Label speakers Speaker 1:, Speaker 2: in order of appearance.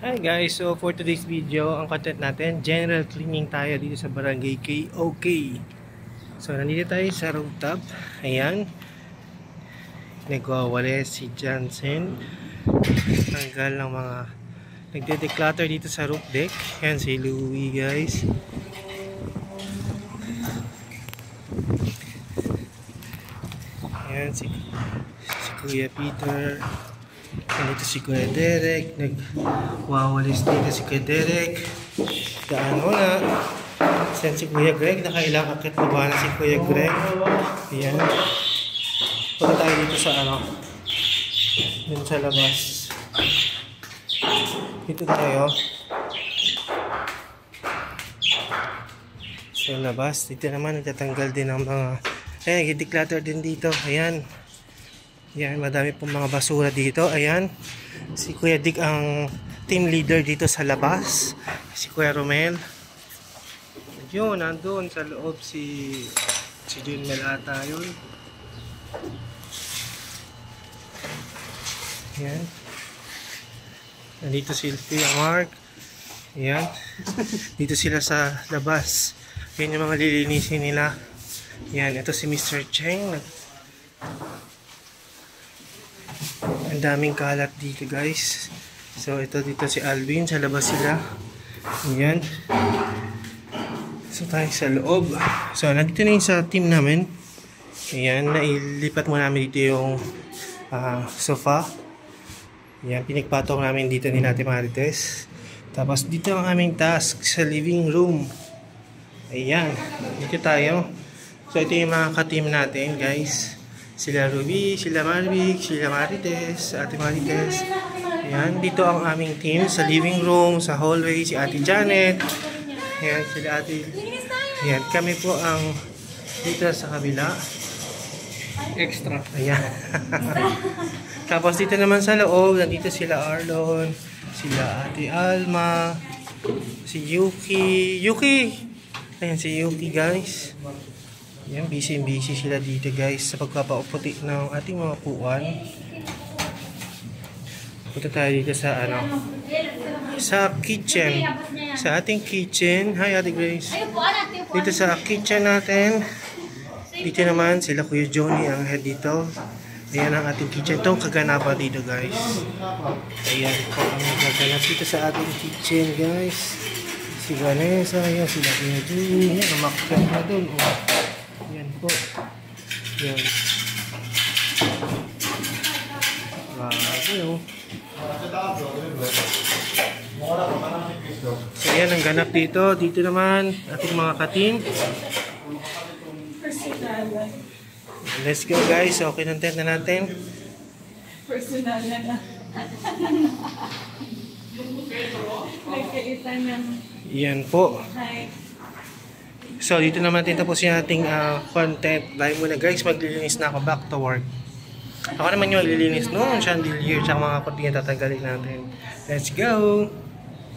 Speaker 1: Hi guys, so for today's video, ang content natin, general cleaning tayo dito sa Barangay KOK. So nandito tayo sa rooftop. Ayan, nagwawala si Jansen. Tanggal ng mga nagde-declutter dito sa roof deck. Ayan si Louie guys. Ayan si Kuya Peter. Nandito si Kuya Derek. Nagwawalis dito si Kuya Derek. Daan mo na. Sen si Kuya Greg. Nakailang akit na ba na si Kuya Greg. Ayan. Punta tayo dito sa dun sa labas. Dito tayo. Sa labas. Dito naman nagtatanggal din ng mga declutter din dito. Ayan. Yan, madami pong mga basura dito. Ayan, si Kuya Dick ang team leader dito sa labas. Si Kuya Romel. Yun, nandun sa loob si Jun Melata yun. Ayan. Nandito si Kuya Mark. Ayan. Dito sila sa labas. Yan yung mga lilinisin nila. Ayan, ito si Mr. Cheng. Ang daming kalat dito guys. So ito dito si Alvin. Sa labas sila. Ayan. So tayo sa loob. So nandito na yung sa team namin. Ayan. Nailipat mo namin dito yung sofa. Ayan. Pinagpatong namin dito ni Ate Marites. Tapos dito ang aming task sa living room. Ayan. Dito tayo. So ito yung mga ka-team natin guys. Sila Ruby, sila Marvic, sila Marites, Ate Marites. Ayan, dito ang aming team sa living room, sa hallway, si Ate Janet. Ayan, sila Ate. Ayan, kami po ang dito sa kabila. Extra. Ayan. Tapos dito naman sa loob, nandito sila Arlon, sila Ate Alma, si Yuki. Ayan, si Yuki guys. Yan, busy sila dito guys sa pagpapauputi ng ating mga puwan. Punta tayo dito sa sa kitchen. Sa ating kitchen. Hi Ate Grace. Dito sa kitchen natin. Dito naman sila Kuya Johnny ang head dito. Ayan ang ating kitchen. Itong kaganapan dito guys. Ayan po ang kaganap dito sa ating kitchen guys. Si Vanessa, ayan sila Kuya Johnny. Ayan, umakyat na dun. Yan po. Yan. Grabe oh. So yan ang ganap dito. Dito naman ating mga ka-team. Let's go guys. So kinontent na natin.
Speaker 2: Personal na. Nagkaitan ng...
Speaker 1: Yan po.
Speaker 2: Hi.
Speaker 1: So, dito naman tapusin ating content. Dahil muna guys, maglilinis na ako back to work. Ako naman yung maglilinis noon, chandelier, tsaka mga kurtina tatanggalin natin. Let's go!